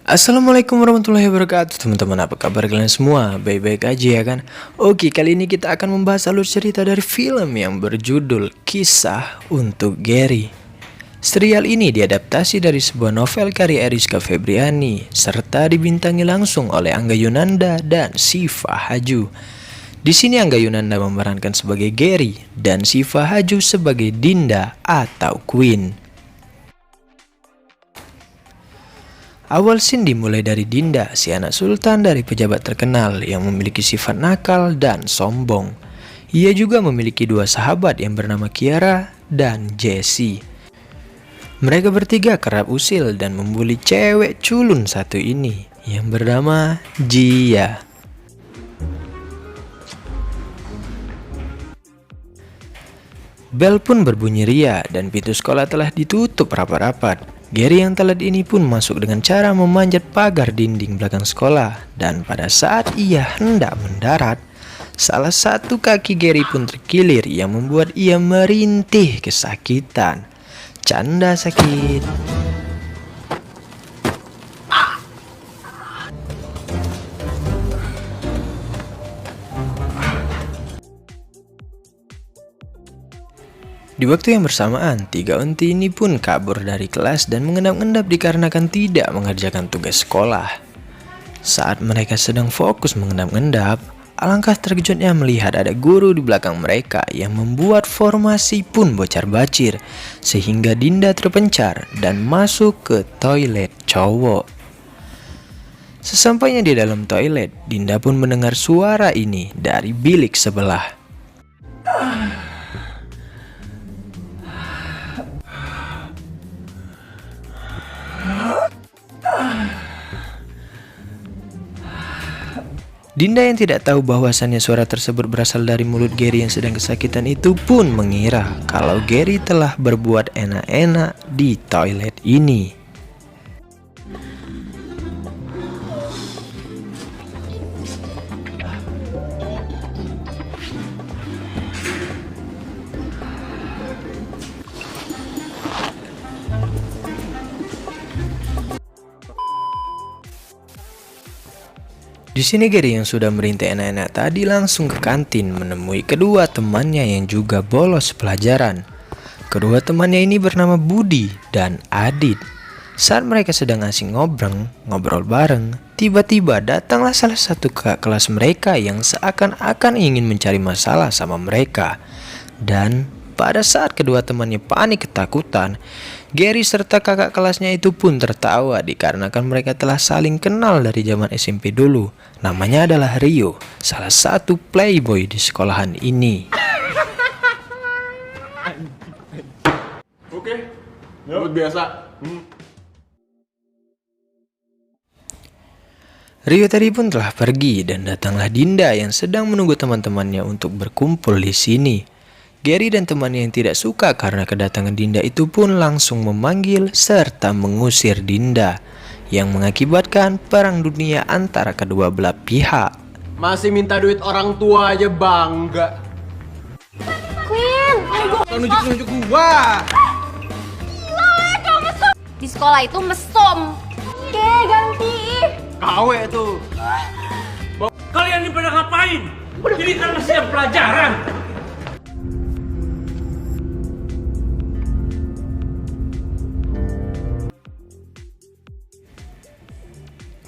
Assalamualaikum warahmatullahi wabarakatuh. Teman-teman, apa kabar kalian semua? Baik-baik aja ya kan? Oke, kali ini kita akan membahas alur cerita dari film yang berjudul Kisah untuk Gary. Serial ini diadaptasi dari sebuah novel karya Eriska Febriani serta dibintangi langsung oleh Angga Yunanda dan Siva Haju. Di sini Angga Yunanda memerankan sebagai Gary dan Siva Haju sebagai Dinda atau Queen. Awal scene dimulai dari Dinda, si anak sultan dari pejabat terkenal yang memiliki sifat nakal dan sombong. Ia juga memiliki dua sahabat yang bernama Kiara dan Jessie. Mereka bertiga kerap usil dan membuli cewek culun satu ini yang bernama Jia. Bel pun berbunyi ria dan pintu sekolah telah ditutup rapat-rapat. Gary yang telat ini pun masuk dengan cara memanjat pagar dinding belakang sekolah. Dan pada saat ia hendak mendarat, salah satu kaki Gary pun terkilir yang membuat ia merintih kesakitan. Canda sakit. Di waktu yang bersamaan, tiga onti ini pun kabur dari kelas dan mengendap-endap dikarenakan tidak mengerjakan tugas sekolah. Saat mereka sedang fokus mengendap-endap, alangkah terkejutnya melihat ada guru di belakang mereka yang membuat formasi pun bocor-bacir, sehingga Dinda terpencar dan masuk ke toilet cowok. Sesampainya di dalam toilet, Dinda pun mendengar suara ini dari bilik sebelah. Dinda yang tidak tahu bahwasannya suara tersebut berasal dari mulut Gary yang sedang kesakitan itu pun mengira kalau Gary telah berbuat enak-enak di toilet ini. Di sini Gary yang sudah merintih enak-enak tadi langsung ke kantin menemui kedua temannya yang juga bolos pelajaran. Kedua temannya ini bernama Budi dan Adit. Saat mereka sedang asik ngobrol bareng, tiba-tiba datanglah salah satu kakak kelas mereka yang seakan-akan ingin mencari masalah sama mereka. Dan pada saat kedua temannya panik ketakutan, Gary serta kakak kelasnya itu pun tertawa dikarenakan mereka telah saling kenal dari zaman SMP dulu. Namanya adalah Rio, salah satu playboy di sekolahan ini. Oke, buat biasa. Rio tadi pun telah pergi dan datanglah Dinda yang sedang menunggu teman-temannya untuk berkumpul di sini. Gary dan temannya yang tidak suka karena kedatangan Dinda itu pun langsung memanggil serta mengusir Dinda, yang mengakibatkan perang dunia antara kedua belah pihak. Masih minta duit orang tua aja bangga. Queen, Kau nunjuk-nunjuk gua. di sekolah itu mesom. Oke, ganti. Kawe tuh. Kalian ini pada ngapain? Ini kan masih jam pelajaran.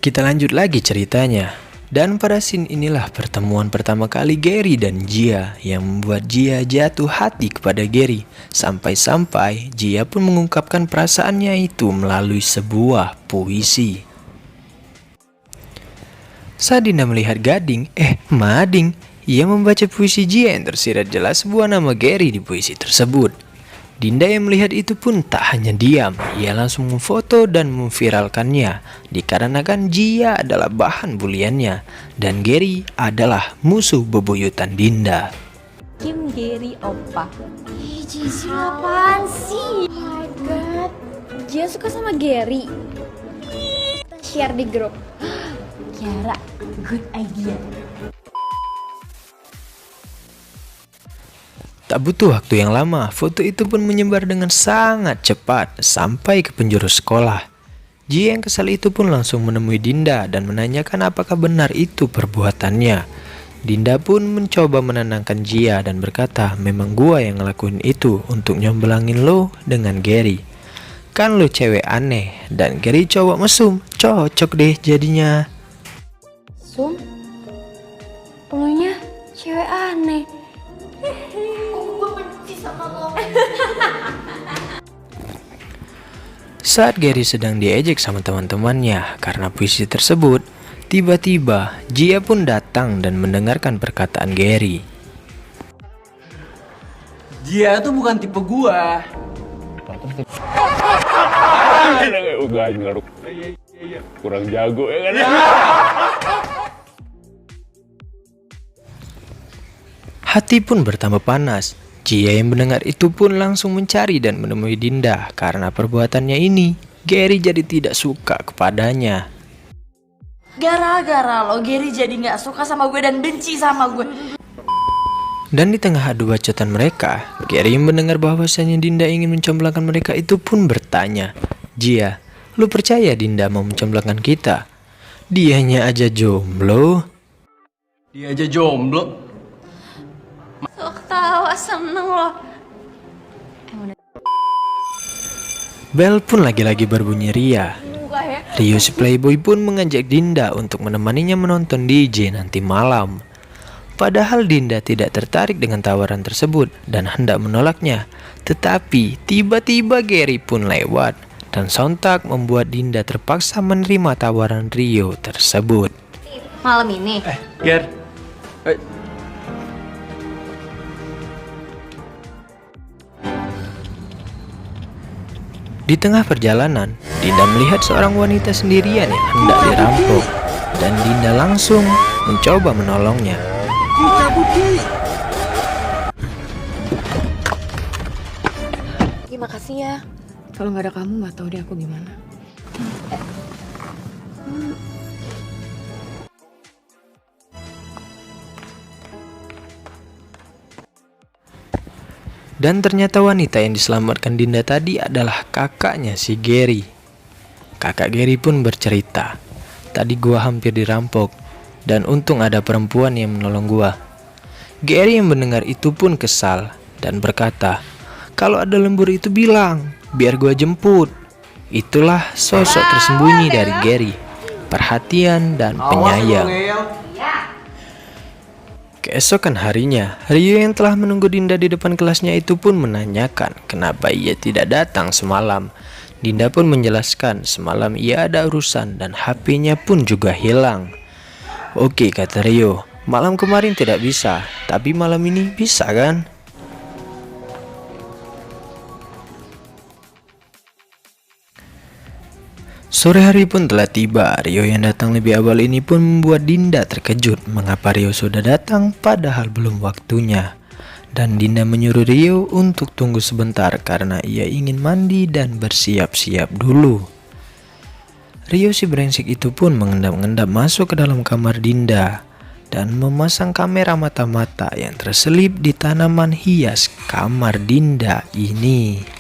Kita lanjut lagi ceritanya. Dan pada scene inilah pertemuan pertama kali Gary dan Jia yang membuat Jia jatuh hati kepada Gary. Sampai-sampai Jia pun mengungkapkan perasaannya itu melalui sebuah puisi. Saat Dinda melihat Mading, ia membaca puisi Jia yang tersirat jelas sebuah nama Gary di puisi tersebut. Dinda yang melihat itu pun tak hanya diam, ia langsung memfoto dan memviralkannya dikarenakan Jia adalah bahan buliannya dan Gary adalah musuh bebuyutan Dinda. Kim Gary Oppa. Jesse apaan sih? Oh my god, dia suka sama Gary. Kita share di grup. Kiara, good idea. Tak butuh waktu yang lama, foto itu pun menyebar dengan sangat cepat sampai ke penjuru sekolah. Jia yang kesal itu pun langsung menemui Dinda dan menanyakan apakah benar itu perbuatannya. Dinda pun mencoba menenangkan Jia dan berkata, memang gua yang ngelakuin itu untuk nyombelangin lo dengan Gary. Kan lo cewek aneh dan Gary cowok mesum, cocok deh jadinya. Sum, elunya cewek aneh. Saat Gary sedang diejek sama teman-temannya karena puisi tersebut, tiba-tiba Jia pun datang dan mendengarkan perkataan Gary. Dia tuh bukan tipe gua. Kurang jago ya kan. Hati pun bertambah panas. Jia yang mendengar itu pun langsung mencari dan menemui Dinda karena perbuatannya ini. Gary jadi tidak suka kepadanya. Gara-gara lo Gary jadi gak suka sama gue dan benci sama gue. Dan di tengah adu bacotan mereka, Gary yang mendengar bahwasannya Dinda ingin mencomblangkan mereka itu pun bertanya, Jia, lu percaya Dinda mau mencomblangkan kita? Dianya aja jomblo. Dia aja jomblo. Lo ketawa seneng lo. Bel pun lagi-lagi berbunyi ria. Rio si playboy pun mengajak Dinda untuk menemaninya menonton DJ nanti malam. Padahal Dinda tidak tertarik dengan tawaran tersebut dan hendak menolaknya. Tetapi tiba-tiba Gary pun lewat dan sontak membuat Dinda terpaksa menerima tawaran Rio tersebut. Malam ini? Ger. Di tengah perjalanan, Dinda melihat seorang wanita sendirian yang hendak dirampok dan Dinda langsung mencoba menolongnya. Terima kasih ya. Kalau nggak ada kamu nggak tahu deh aku gimana. Dan ternyata wanita yang diselamatkan Dinda tadi adalah kakaknya si Gary. Kakak Gary pun bercerita, tadi gua hampir dirampok dan untung ada perempuan yang menolong gua. Gary yang mendengar itu pun kesal dan berkata, kalau ada lembur itu bilang, biar gua jemput. Itulah sosok tersembunyi dari Gary, perhatian dan penyayang. Keesokan harinya, Rio yang telah menunggu Dinda di depan kelasnya itu pun menanyakan kenapa ia tidak datang semalam. Dinda pun menjelaskan semalam ia ada urusan dan HP-nya pun juga hilang. Oke, kata Rio, malam kemarin tidak bisa, tapi malam ini bisa kan? Sore hari pun telah tiba. Rio yang datang lebih awal ini pun membuat Dinda terkejut mengapa Rio sudah datang padahal belum waktunya. Dan Dinda menyuruh Rio untuk tunggu sebentar karena ia ingin mandi dan bersiap-siap dulu. Rio si brengsek itu pun mengendap-endap masuk ke dalam kamar Dinda dan memasang kamera mata-mata yang terselip di tanaman hias kamar Dinda ini.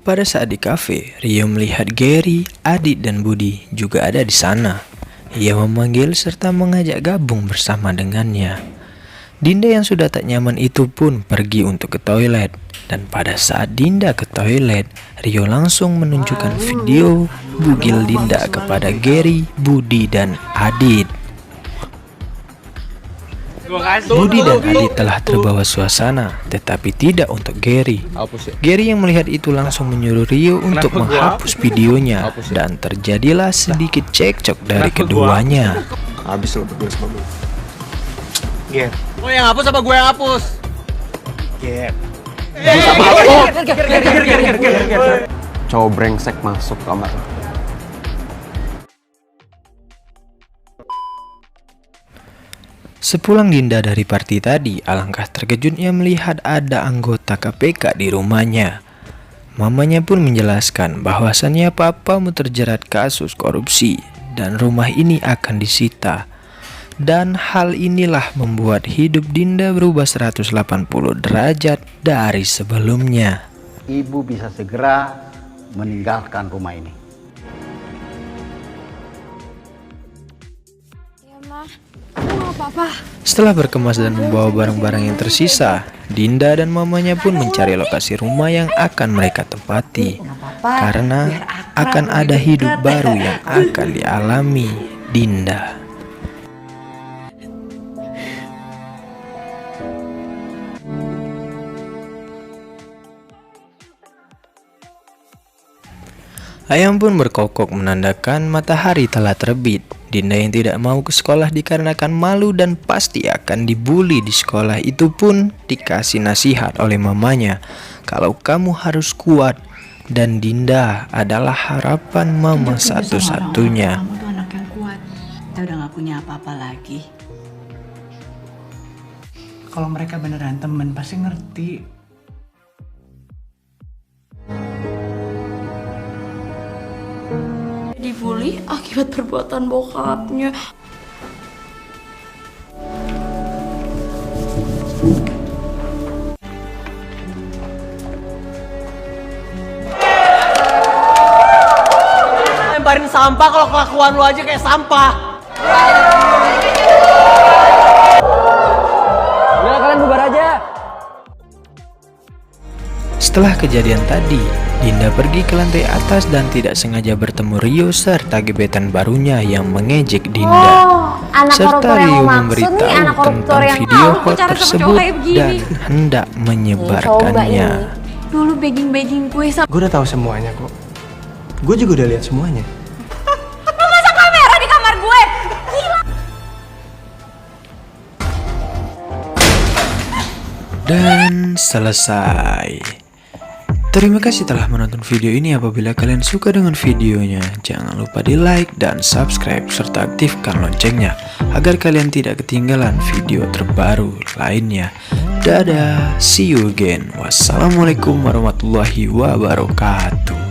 Pada saat di kafe, Rio melihat Gary, Adit dan Budi juga ada di sana. Ia memanggil serta mengajak gabung bersama dengannya. Dinda yang sudah tak nyaman itu pun pergi untuk ke toilet. Dan pada saat Dinda ke toilet, Rio langsung menunjukkan video bugil Dinda kepada Gary, Budi dan Adit. Budi dan Adit telah terbawa suasana, tetapi tidak untuk Gary. Gary yang melihat itu langsung menyuruh Rio untuk menghapus videonya dan terjadilah sedikit cekcok dari keduanya. Habis lo berdua sama gue. Ger. Lo yang hapus apa gue yang hapus? Ger. Cowok brengsek masuk kamar. Sepulang Dinda dari party tadi, alangkah terkejutnya melihat ada anggota KPK di rumahnya. Mamanya pun menjelaskan bahwasannya papamu terjerat kasus korupsi dan rumah ini akan disita. Dan hal inilah membuat hidup Dinda berubah 180 derajat dari sebelumnya. Ibu bisa segera meninggalkan rumah ini. Ya, Ma. Nggak apa-apa. Setelah berkemas dan membawa barang-barang yang tersisa, Dinda dan mamanya pun mencari lokasi rumah yang akan mereka tempati. Karena akan ada hidup baru yang akan dialami Dinda. Ayam pun berkokok menandakan matahari telah terbit. Dinda yang tidak mau ke sekolah dikarenakan malu dan pasti akan dibully di sekolah itu pun dikasih nasihat oleh mamanya. Kalau kamu harus kuat, dan Dinda adalah harapan mama satu-satunya. Kamu tuh anak yang kuat. Kita udah gak punya apa-apa lagi. Kalau mereka beneran temen pasti ngerti. Dibully akibat perbuatan bokapnya. Lemparin sampah kalau kelakuan lu aja kayak sampah. Udah kalian bubar aja. Setelah kejadian tadi, Dinda pergi ke lantai atas dan tidak sengaja bertemu Rio serta gebetan barunya yang mengejek Dinda. Oh, anak Serta koruptor yang Rio lo maksud nih, memberitahu anak koruptor tentang yang video aku hot pacaran sama tersebut cowok kayak begini. dan hendak Coba menyebarkannya. ini. Dulu begging gue sama Gue udah tahu semuanya kok. Gue juga udah lihat semuanya. lo masang kamera di kamar gue. Dan selesai. Terima kasih telah menonton video ini. Apabila kalian suka dengan videonya, jangan lupa di like dan subscribe serta aktifkan loncengnya agar kalian tidak ketinggalan video terbaru lainnya. Dadah, see you again. Wassalamualaikum warahmatullahi wabarakatuh.